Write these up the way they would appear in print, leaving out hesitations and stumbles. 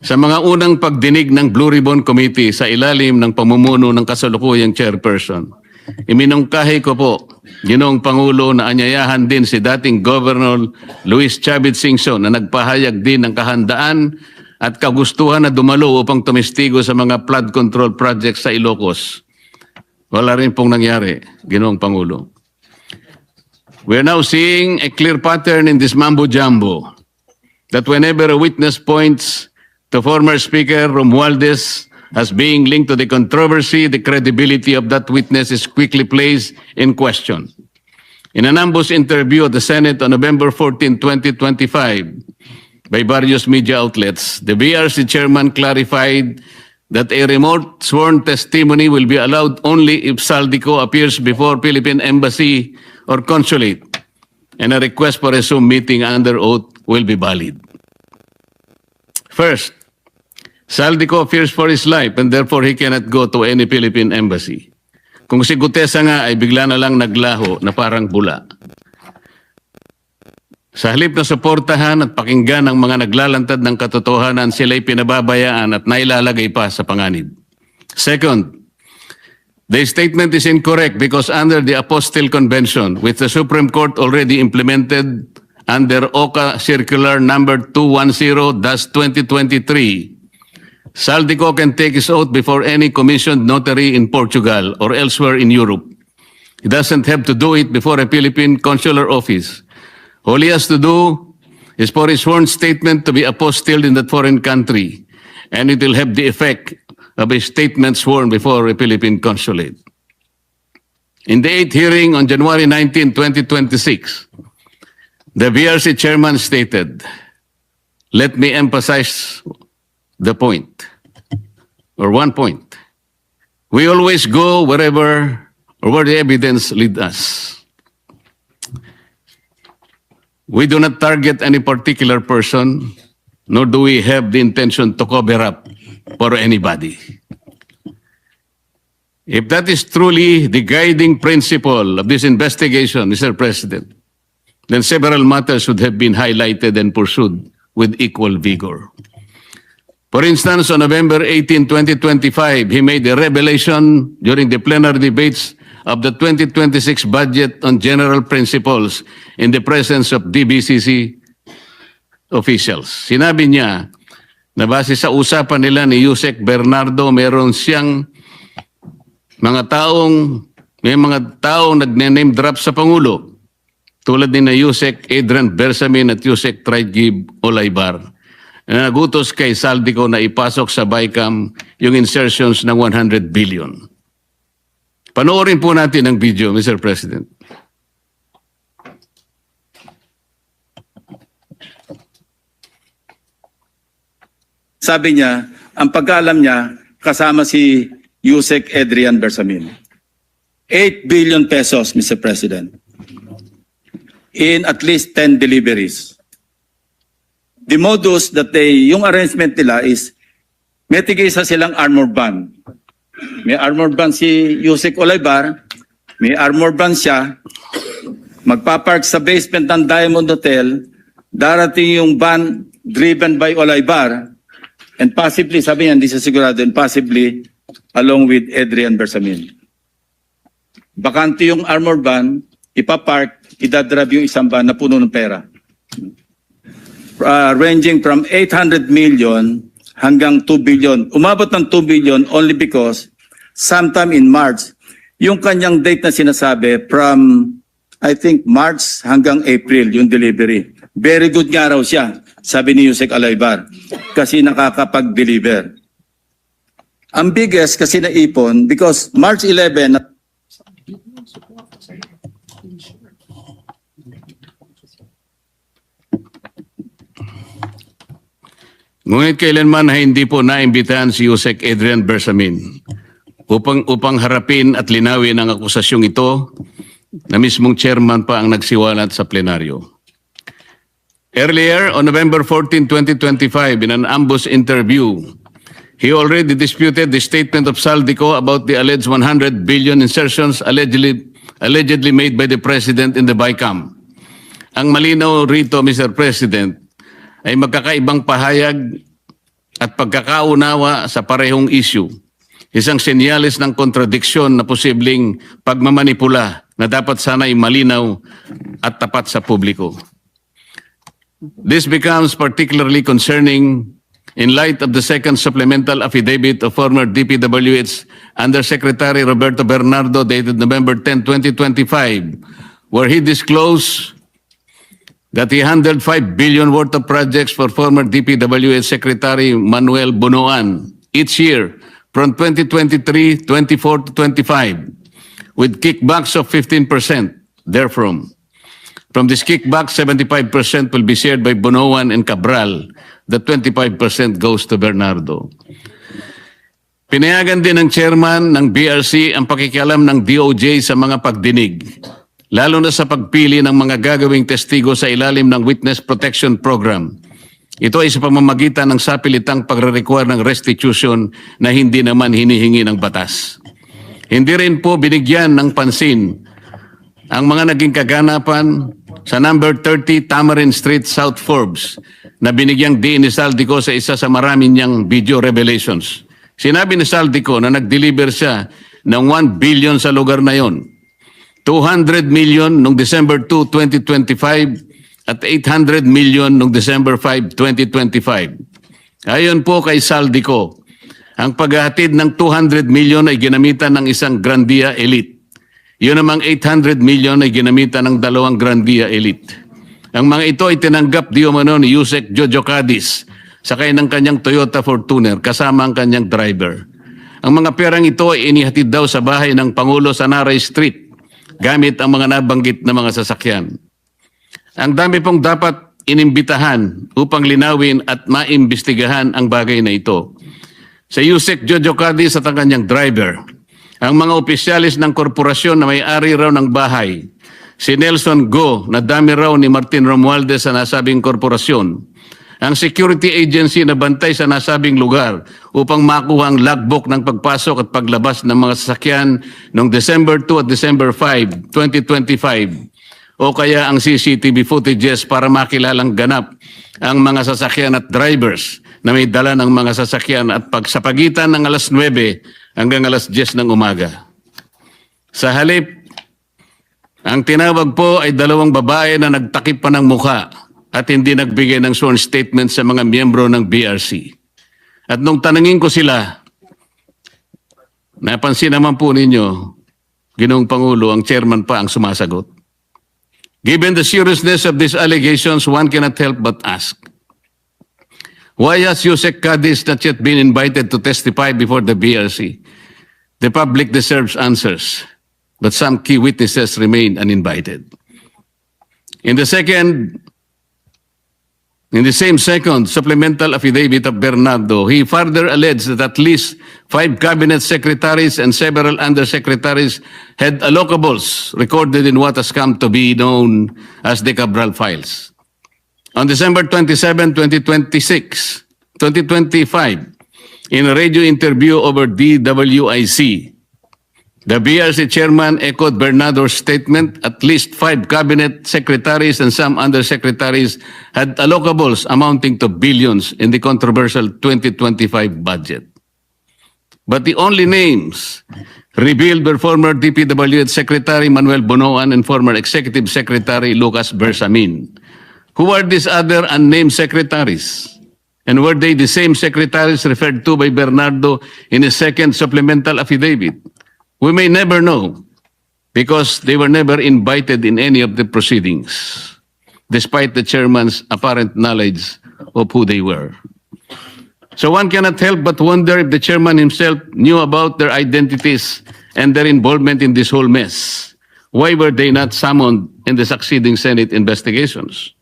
Sa mga unang pagdinig ng Blue Ribbon Committee sa ilalim ng pamumuno ng kasalukuyang chairperson, iminungkahi ko po, Ginoong Pangulo, na anyayahan din si dating Governor Luis Chavez Singson na nagpahayag din ng kahandaan at kagustuhan na dumalo upang tumestigo sa mga flood control projects sa Ilocos. Wala rin pong nangyari, Ginoong Pangulo. We are now seeing a clear pattern in this mambo-jumbo that whenever a witness points to former Speaker Romualdez as being linked to the controversy, the credibility of that witness is quickly placed in question. In an ambush interview at the Senate on November 14, 2025, by various media outlets, the BRC chairman clarified that a remote sworn testimony will be allowed only if Saldico appears before Philippine Embassy or Consulate, and a request for a Zoom meeting under oath will be valid. First, Saldico fears for his life and therefore he cannot go to any Philippine embassy. Kung si Gutesa nga ay bigla na lang naglaho na parang bula. Sa halip na suportahan at pakinggan ang mga naglalantad ng katotohanan, sila'y pinababayaan at nailalagay pa sa panganib. Second, the statement is incorrect because under the Apostille Convention, which the Supreme Court already implemented under OCA Circular number 210-2023, Saldico can take his oath before any commissioned notary in Portugal or elsewhere in Europe. He doesn't have to do it before a Philippine consular office. All he has to do is for his sworn statement to be apostilled in that foreign country, and it will have the effect of a statement sworn before a Philippine consulate. In the 8th hearing on January 19, 2026, the BRC chairman stated, "Let me emphasize the point, or one point. We always go wherever or where the evidence leads us. We do not target any particular person, nor do we have the intention to cover up for anybody." If that is truly the guiding principle of this investigation, Mr. President, then several matters should have been highlighted and pursued with equal vigor. For instance, on November 18, 2025, he made a revelation during the plenary debates of the 2026 budget on general principles in the presence of DBCC officials. Sinabi niya na base sa usapan nila ni Yusek Bernardo, meron siyang may mga taong nagne-name drop sa Pangulo, tulad ni na Yusek Adrian Bersamin at Yusek Traigib Olaybar, na nagutos kay Saldico na ipasok sa BICAM yung insertions ng 100 billion. Panoorin po natin ang video, Mr. President. Sabi niya, ang pagkaalam niya, kasama si Yusek Adrian Bersamin. 8 billion pesos, Mr. President, in at least 10 deliveries. The modus that yung arrangement nila is, may tigisa silang armor van. May armor van si Yusek Olaybar, may armor van siya, magpapark sa basement ng Diamond Hotel, darating yung van driven by Olaybar, and possibly, sabi niya, hindi siya sigurado, and possibly along with Adrian Bersamin. Bakante yung armor van, ipapark, idadrive yung isang van na puno ng pera. Ranging from 800 million hanggang 2 billion. Umabot ng 2 billion only because sometime in March, yung kanyang date na sinasabi from, I think, March hanggang April, yung delivery. Very good nga raw siya, sabi ni Yusek Olaybar, kasi nakakapag-deliver. Ang biggest kasi naipon, because March 11, Ngunit kailanman ay hindi po naimbitahan si Yusek Adrian Bersamin upang harapin at linawin ang akusasyong ito na mismong chairman pa ang nagsiwalat sa plenaryo. Earlier, on November 14, 2025, in an ambush interview, he already disputed the statement of Saldico about the alleged 100 billion insertions allegedly made by the President in the BICAM. Ang malinaw rito, Mr. President, ay magkakaibang pahayag at pagkakaunawa sa parehong issue. Isang senyales ng kontradiksyon na posibleng pagmamanipula na dapat sana'y malinaw at tapat sa publiko. This becomes particularly concerning in light of the second supplemental affidavit of former DPWH Undersecretary Roberto Bernardo dated November 10, 2025, where he disclosed that he handled 5 billion worth of projects for former DPWH Secretary Manuel Bunoan each year from 2023, 24 to 25, with kickbacks of 15% therefrom. From this kickback, 75% will be shared by Bunoan and Cabral. The 25% goes to Bernardo. Pinayagan din ng chairman ng BRC ang pakikialam ng DOJ sa mga pagdinig, lalo na sa pagpili ng mga gagawing testigo sa ilalim ng Witness Protection Program. Ito ay sa pamamagitan ng sapilitang pagre-require ng restitution na hindi naman hinihingi ng batas. Hindi rin po binigyan ng pansin ang mga naging kaganapan sa number 30 Tamarind Street, South Forbes, na binigyang diin ni Saldico sa isa sa marami niyang video revelations. Sinabi ni Saldico na nag-deliver siya ng 1 billion sa lugar na yon, 200 million noong December 2, 2025, at 800 million noong December 5, 2025. Ayon po kay Saldico, ang paghahatid ng 200 million ay ginamitan ng isang Grandia Elite. Yun namang 800 million ay ginamitan ng dalawang Grandia Elite. Ang mga ito ay tinanggap di umano ni Yusek Jojo Cadiz sakay ng kanyang Toyota Fortuner kasama ang kanyang driver. Ang mga perang ito ay inihatid daw sa bahay ng Pangulo sa Naray Street gamit ang mga nabanggit na mga sasakyan. Ang dami pong dapat inimbitahan upang linawin at maimbestigahan ang bagay na ito. Sa Yusek Jojo Cadiz at ang kanyang driver, ang mga opisyalis ng korporasyon na may-ari raw ng bahay, si Nelson Go na dami raw ni Martin Romualdez sa nasabing korporasyon, ang security agency na bantay sa nasabing lugar upang makuha ang logbook ng pagpasok at paglabas ng mga sasakyan noong December 2 at December 5, 2025, o kaya ang CCTV footages para makilalang ganap ang mga sasakyan at drivers na may dala ng mga sasakyan at sa pagitan ng alas 9 hanggang alas 10 ng umaga. Sa halip, ang tinawag po ay dalawang babae na nagtakip pa ng mukha at hindi nagbigay ng sworn statement sa mga miyembro ng BRC. At nung tanungin ko sila, napansin naman po ninyo, Ginoong Pangulo, ang chairman pa ang sumasagot. Given the seriousness of these allegations, one cannot help but ask, why has Yusek Cadiz not yet been invited to testify before the BRC? The public deserves answers, but some key witnesses remain uninvited. In the same second supplemental affidavit of Bernardo, he further alleged that at least 5 cabinet secretaries and several undersecretaries had allocables recorded in what has come to be known as the Cabral files. On December 27, 2025, in a radio interview over DWIC, the BRC chairman echoed Bernardo's statement. At least 5 cabinet secretaries and some undersecretaries had allocables amounting to billions in the controversial 2025 budget. But the only names revealed were former DPWH Secretary Manuel Bunoan and former Executive Secretary Lucas Bersamin. Who are these other unnamed secretaries? And were they the same secretaries referred to by Bernardo in his second supplemental affidavit? We may never know because they were never invited in any of the proceedings, despite the chairman's apparent knowledge of who they were. So one cannot help but wonder if the chairman himself knew about their identities and their involvement in this whole mess. Why were they not summoned in the succeeding Senate investigations?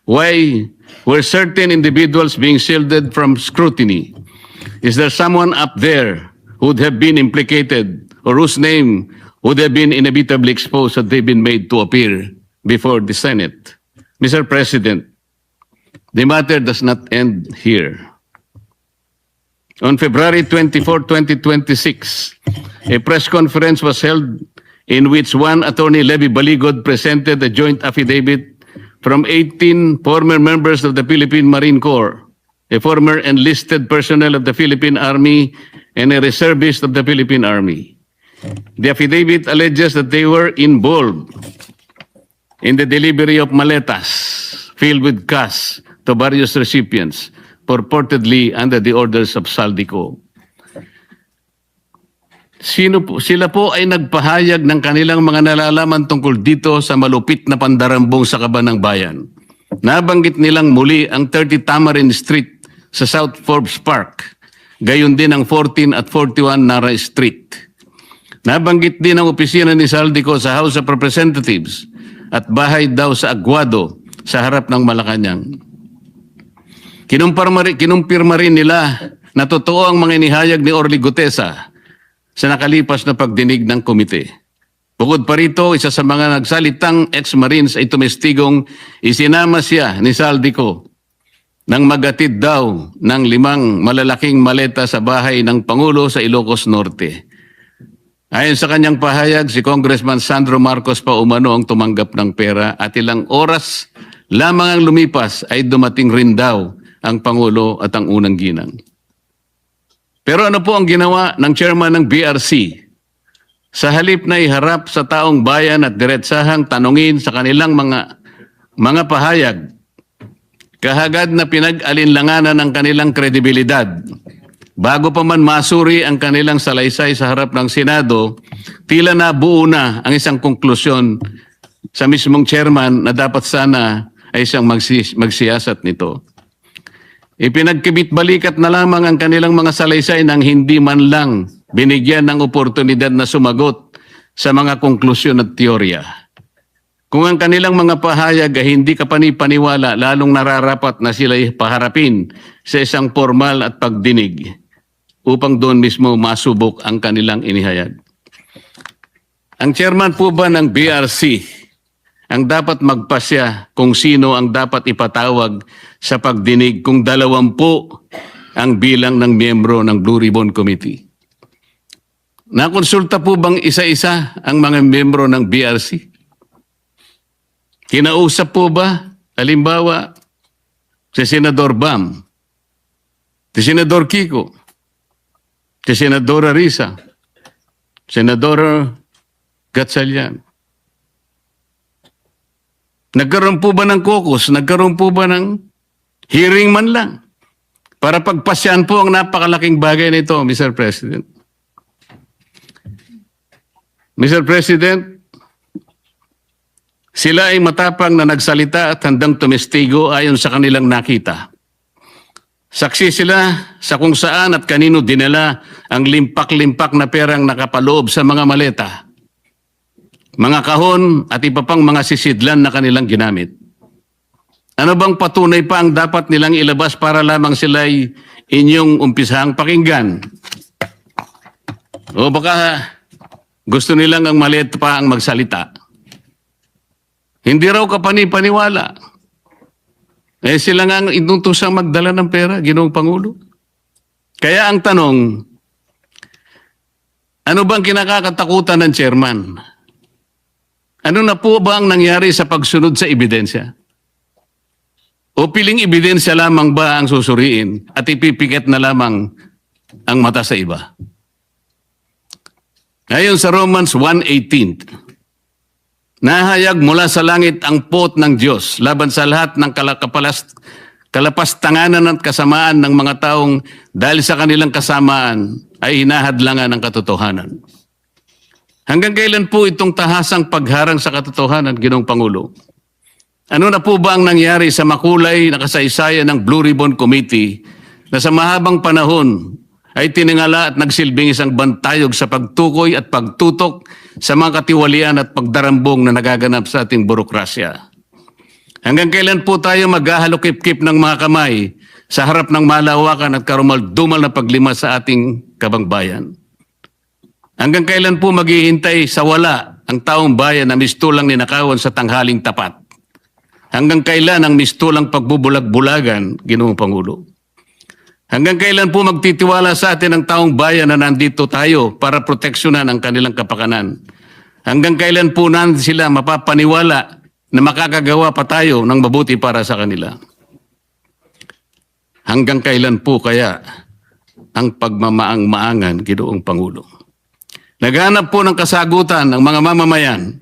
Why were certain individuals being shielded from scrutiny? Is there someone up there who would have been implicated or whose name would have been inevitably exposed had they been made to appear before the Senate? Mr. President, the matter does not end here. On February 24, 2026, a press conference was held in which one Attorney Levy Baligod presented a joint affidavit from 18 former members of the Philippine Marine Corps a former enlisted personnel of the Philippine Army, and a reservist of the Philippine Army. The affidavit alleges that they were involved in the delivery of maletas filled with cash to various recipients, purportedly under the orders of Saldico. Sila po ay nagpahayag ng kanilang mga nalalaman tungkol dito sa malupit na pandarambong sa Kaban ng Bayan. Nabanggit nilang muli ang 30 Tamarin Street sa South Forbes Park, gayon din ang 14 at 41 Nara Street. Nabanggit din ang opisina ni Saldico sa House of Representatives at bahay daw sa Aguado sa harap ng Malacanang. Kinumpirma rin nila na totoo ang mga inihayag ni Orly Gutesa sa nakalipas na pagdinig ng komite. Bukod pa rito, isa sa mga nagsalitang ex-Marines ay tumestigong isinama siya ni Saldico nang magatid daw ng 5 malalaking maleta sa bahay ng Pangulo sa Ilocos Norte. Ayon sa kanyang pahayag, si Congressman Sandro Marcos pa umano ang tumanggap ng pera at ilang oras lamang ang lumipas ay dumating rin daw ang Pangulo at ang unang ginang. Pero ano po ang ginawa ng chairman ng BRC? Sa halip na iharap sa taong bayan at diretsahang tanungin sa kanilang mga pahayag, kahagad na pinag-alinlanganan ang kanilang kredibilidad. Bago pa man masuri ang kanilang salaysay sa harap ng Senado, tila nabuo na ang isang konklusyon sa mismong chairman na dapat sana ay siyang magsiyasat nito. Ipinagkibit-balikat na lamang ang kanilang mga salaysay nang hindi man lang binigyan ng oportunidad na sumagot sa mga konklusyon at teorya. Kung ang kanilang mga pahayag ay hindi kapani-paniwala, lalong nararapat na sila'y paharapin sa isang formal at pagdinig upang doon mismo masubok ang kanilang inihayag. Ang chairman po ba ng BRC ang dapat magpasya kung sino ang dapat ipatawag sa pagdinig kung 20 ang bilang ng miyembro ng Blue Ribbon Committee? Nakonsulta po bang isa-isa ang mga miyembro ng BRC? Kinausap po ba, halimbawa, si Senador Bam, si Senador Kiko, si Senadora Risa, Senador Gatchalian? Nagkaroon po ba ng caucus? Nagkaroon po ba ng hearing man lang? Para pagpasyan po ang napakalaking bagay nito, Mr. President. Mr. President, sila ay matapang na nagsalita at handang tumestigo ayon sa kanilang nakita. Saksi sila sa kung saan at kanino dinala ang limpak-limpak na perang nakapaloob sa mga maleta, mga kahon at iba pang mga sisidlan na kanilang ginamit. Ano bang patunay pa ang dapat nilang ilabas para lamang sila'y inyong umpisahang pakinggan? O baka gusto nilang ang maliit pa ang magsalita? Hindi raw kapani-paniwala. Sila nga ang inutusang magdala ng pera, Ginoong Pangulo. Kaya ang tanong, ano bang kinakatakutan ng chairman? Ano na po ba ang nangyari sa pagsunod sa ebidensya? O piling ebidensya lamang ba ang susuriin at ipipikit na lamang ang mata sa iba? Ngayon sa Romans 1:18, nahayag mula sa langit ang pot ng Diyos laban sa lahat ng kalapastanganan at kasamaan ng mga taong dahil sa kanilang kasamaan ay hinahadlangan ng katotohanan. Hanggang kailan po itong tahasang pagharang sa katotohanan, Ginoong Pangulo? Ano na po ba ang nangyari sa makulay na kasaysayan ng Blue Ribbon Committee na sa mahabang panahon ay tiningala at nagsilbing isang bantayog sa pagtukoy at pagtutok sa mga katiwalian at pagdarambong na nagaganap sa ating burokrasya? Hanggang kailan po tayo maghahalokip-kip ng mga kamay sa harap ng malawakan at karumal-dumal na paglima sa ating kabangbayan? Hanggang kailan po maghihintay sa wala ang taong bayan na mistulang ninakawan sa tanghaling tapat? Hanggang kailan ang mistulang pagbubulag-bulagan, Ginoong Pangulo? Hanggang kailan po magtitiwala sa atin ang taong bayan na nandito tayo para proteksyonan ang kanilang kapakanan? Hanggang kailan po natin sila mapapaniwala na makakagawa pa tayo ng mabuti para sa kanila? Hanggang kailan po kaya ang pagmamaang-maangan, Ginoong Pangulo? Naghanap po ng kasagutan ng mga mamamayan.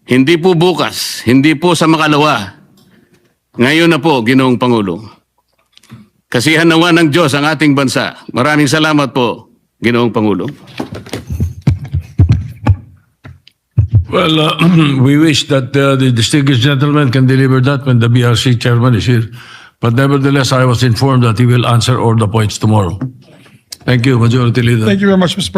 Hindi po bukas, hindi po sa makalawa. Ngayon na po, Ginoong Pangulo. Kasihan nawa ng Diyos ang ating bansa. Maraming salamat po, Ginoong Pangulo. Well, we wish that the distinguished gentleman can deliver that when the BRC chairman is here. But nevertheless, I was informed that he will answer all the points tomorrow. Thank you, Majority Leader. Thank you very much, Mr. President.